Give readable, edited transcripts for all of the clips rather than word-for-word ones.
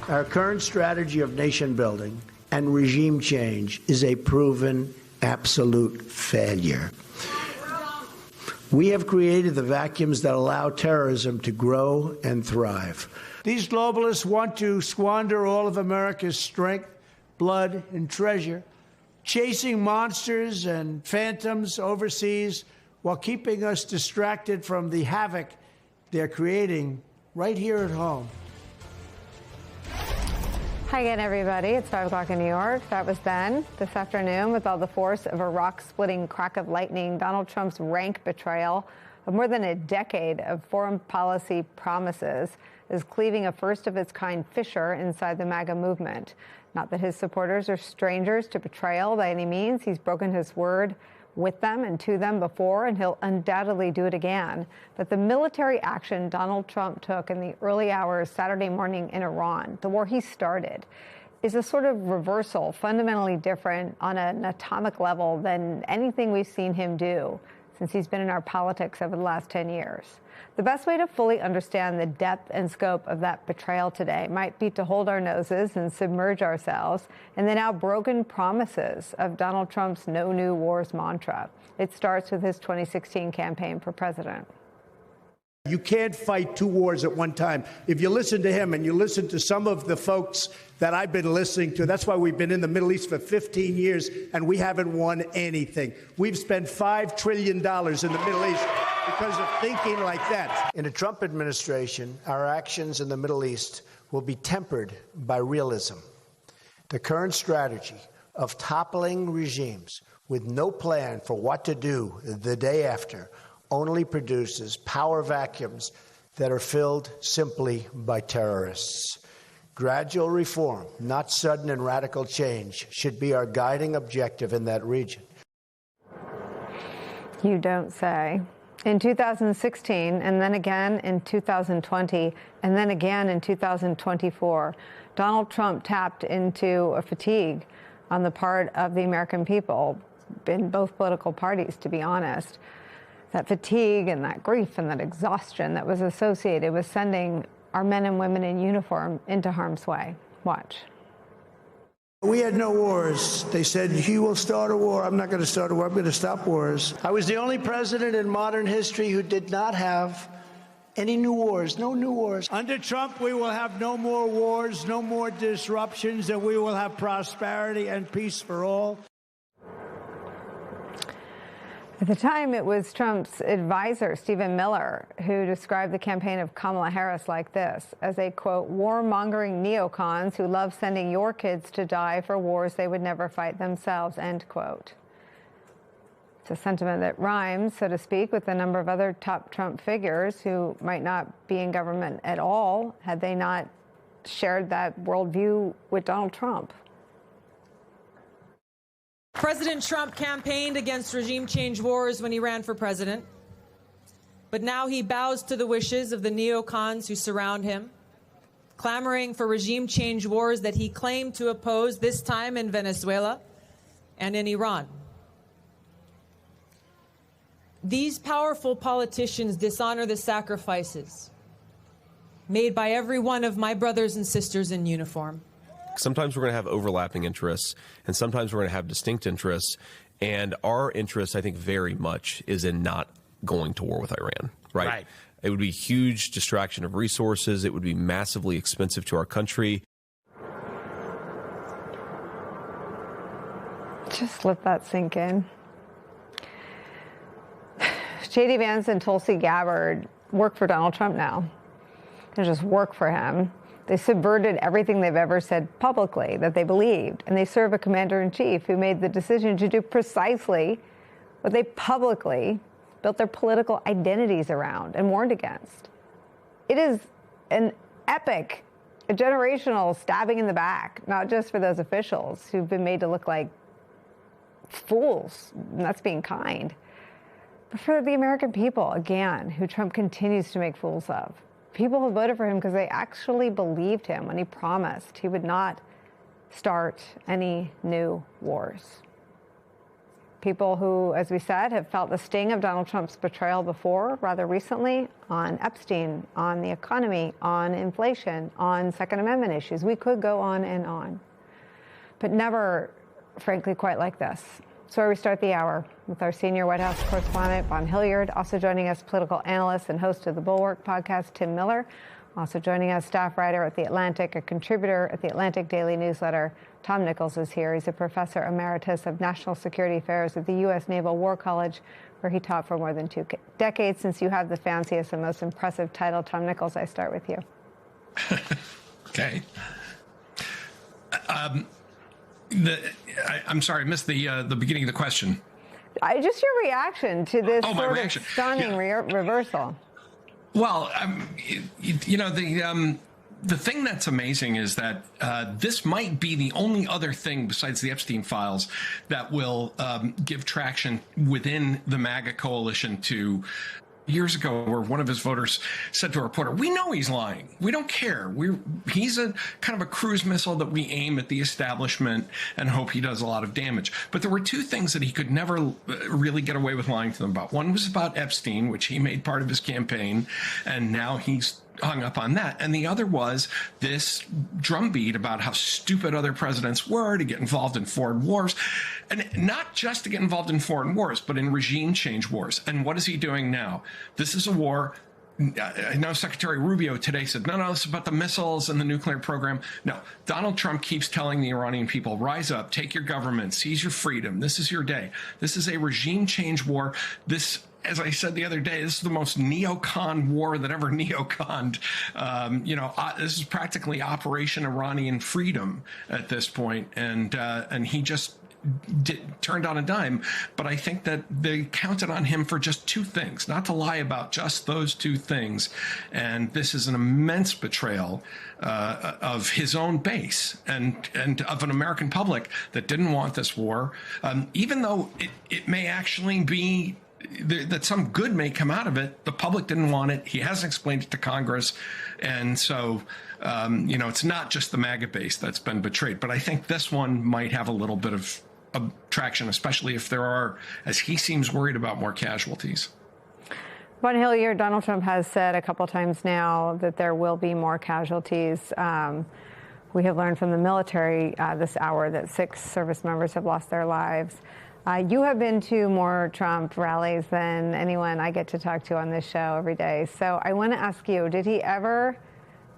Our current strategy of nation building and regime change is a proven absolute failure. We have created the vacuums that allow terrorism to grow and thrive. These globalists want to squander all of America's strength, blood, and treasure, chasing monsters and phantoms overseas while keeping us distracted from the havoc they're creating right here at home. Hi again, everybody. It's 5 o'clock in New York. That was then. This afternoon, with all the force of a rock-splitting crack of lightning, Donald Trump's rank betrayal of more than a decade of foreign policy promises is cleaving a first-of-its-kind fissure inside the MAGA movement. Not that his supporters are strangers to betrayal by any means. He's broken his word with them and to them before, and he'll undoubtedly do it again. But the military action Donald Trump took in the early hours Saturday morning in Iran, the war he started, is a sort of reversal, fundamentally different on an atomic level than anything we've seen him do since he's been in our politics over the last 10 years. The best way to fully understand the depth and scope of that betrayal today might be to hold our noses and submerge ourselves in the now broken promises of Donald Trump's no new wars mantra. It starts with his 2016 campaign for president. You can't fight two wars at one time. If you listen to him and you listen to some of the folks that I've been listening to, that's why we've been in the Middle East for 15 years and we haven't won anything. We've spent $5 trillion in the Middle East because of thinking like that. In the Trump administration, our actions in the Middle East will be tempered by realism. The current strategy of toppling regimes with no plan for what to do the day after only produces power vacuums that are filled simply by terrorists. Gradual reform, not sudden and radical change, should be our guiding objective in that region. You don't say. In 2016, and then again in 2020, and then again in 2024, Donald Trump tapped into a fatigue on the part of the American people, in both political parties, to be honest. That fatigue and that grief and that exhaustion that was associated with sending our men and women in uniform into harm's way. Watch. We had no wars. They said, you will start a war. I'm not going to start a war. I'm going to stop wars. I was the only president in modern history who did not have any new wars, no new wars. Under Trump, we will have no more wars, no more disruptions, and we will have prosperity and peace for all. At the time, it was Trump's advisor, Stephen Miller, who described the campaign of Kamala Harris like this, as a, quote, warmongering neocons who love sending your kids to die for wars they would never fight themselves, end quote. It's a sentiment that rhymes, so to speak, with a number of other top Trump figures who might not be in government at all had they not shared that worldview with Donald Trump. President Trump campaigned against regime change wars when he ran for president, but now he bows to the wishes of the neocons who surround him, clamoring for regime change wars that he claimed to oppose, this time in Venezuela and in Iran. These powerful politicians dishonor the sacrifices made by every one of my brothers and sisters in uniform. Sometimes we're going to have overlapping interests, and sometimes we're going to have distinct interests. And our interest, I think, very much is in not going to war with Iran, right? It would be a huge distraction of resources. It would be massively expensive to our country. Just let that sink in. J.D. Vance and Tulsi Gabbard work for Donald Trump now. They just work for him. They subverted everything they've ever said publicly that they believed, and they serve a commander-in-chief who made the decision to do precisely what they publicly built their political identities around and warned against. It is an epic, a generational stabbing in the back, not just for those officials who've been made to look like fools, and that's being kind, but for the American people, again, who Trump continues to make fools of. People who voted for him because they actually believed him when he promised he would not start any new wars. People who, as we said, have felt the sting of Donald Trump's betrayal before, rather recently, on Epstein, on the economy, on inflation, on Second Amendment issues. We could go on and on, but never, frankly, quite like this. So we start the hour with our senior White House correspondent, Vaughn Hilliard. Also joining us, political analyst and host of the Bulwark podcast, Tim Miller. Also joining us, staff writer at The Atlantic, a contributor at The Atlantic Daily Newsletter, Tom Nichols is here. He's a professor emeritus of national security affairs at the U.S. Naval War College, where he taught for more than 2 decades. Since you have the fanciest and most impressive title, Tom Nichols, I start with you. Okay. I'm sorry, I missed the beginning of the question. Just your reaction to this reaction. Stunning reversal. Well, the thing that's amazing is that this might be the only other thing besides the Epstein files that will give traction within the MAGA coalition to years ago, where one of his voters said to a reporter, "We know he's lying. We don't care. He's a kind of a cruise missile that we aim at the establishment and hope he does a lot of damage." But there were 2 things that he could never really get away with lying to them about. One was about Epstein, which he made part of his campaign, and now he's hung up on that. And the other was this drumbeat about how stupid other presidents were to get involved in foreign wars. And not just to get involved in foreign wars, but in regime change wars. And what is he doing now? This is a war. I know Secretary Rubio today said, no, this is about the missiles and the nuclear program. No, Donald Trump keeps telling the Iranian people, rise up, take your government, seize your freedom. This is your day. This is a regime change war. This, as I said the other day, this is the most neocon war that ever neoconned. This is practically Operation Iranian Freedom at this point. And he just turned on a dime. But I think that they counted on him for just 2 things, not to lie about just those 2 things. And this is an immense betrayal of his own base and of an American public that didn't want this war, even though it may actually be that some good may come out of it. The public didn't want it. He hasn't explained it to Congress. And so, it's not just the MAGA base that's been betrayed. But I think this one might have a little bit of traction, especially if there are, as he seems worried about, more casualties. Vaughn Hilliard, Donald Trump has said a couple times now that there will be more casualties. We have learned from the military this hour that 6 service members have lost their lives. You have been to more Trump rallies than anyone I get to talk to on this show every day. So I want to ask you, did he ever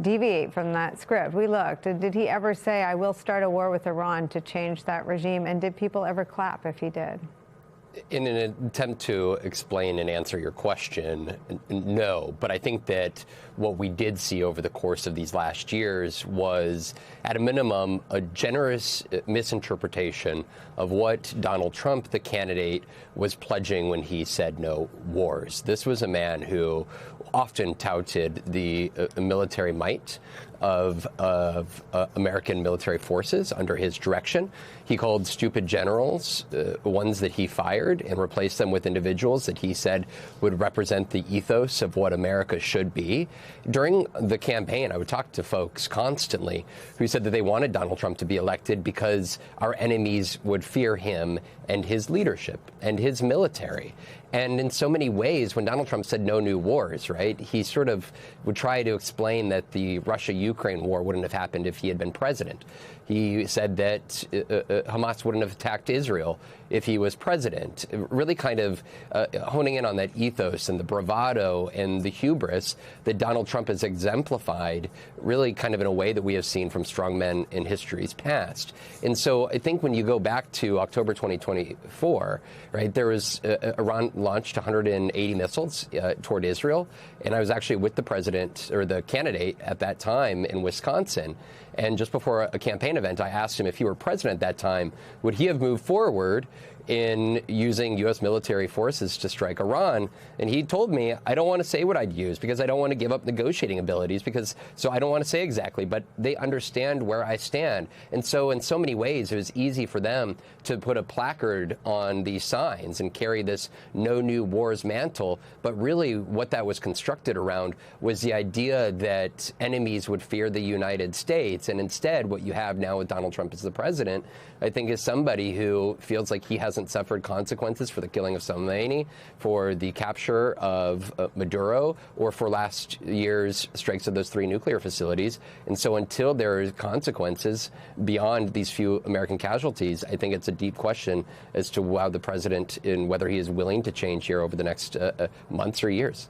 deviate from that script? We looked. Did he ever say, I will start a war with Iran to change that regime? And did people ever clap if he did? In an attempt to explain and answer your question, no. But I think that what we did see over the course of these last years was, at a minimum, a generous misinterpretation of what Donald Trump, the candidate, was pledging when he said no wars. This was a man who often touted the military might of American military forces under his direction. He called stupid generals ones that he fired and replaced them with individuals that he said would represent the ethos of what America should be. During the campaign, I would talk to folks constantly who said that they wanted Donald Trump to be elected because our enemies would fear him and his leadership and his military. And in so many ways, when Donald Trump said no new wars, right, he sort of would try to explain that the Russia-Ukraine war wouldn't have happened if he had been president. He said that Hamas wouldn't have attacked Israel if he was president, really kind of honing in on that ethos and the bravado and the hubris that Donald Trump has exemplified, really kind of in a way that we have seen from strong men in history's past. And so I think when you go back to October 2024, right, there was Iran launched 180 missiles toward Israel. And I was actually with the president or the candidate at that time in Wisconsin. And just before a campaign event, I asked him if he were president at that time, would he have moved forward in using U.S. military forces to strike Iran? And he told me, I don't want to say what I'd use because I don't want to give up negotiating abilities, so I don't want to say exactly, but they understand where I stand. And so in so many ways, it was easy for them to put a placard on these signs and carry this no new wars mantle. But really what that was constructed around was the idea that enemies would fear the United States. And instead, what you have now with Donald Trump as the president, I think, is somebody who feels like he has hasn't suffered consequences for the killing of Soleimani, for the capture of Maduro, or for last year's strikes of those 3 nuclear facilities. And so until there are consequences beyond these few American casualties, I think it's a deep question as to how the president and whether he is willing to change here over the next months or years.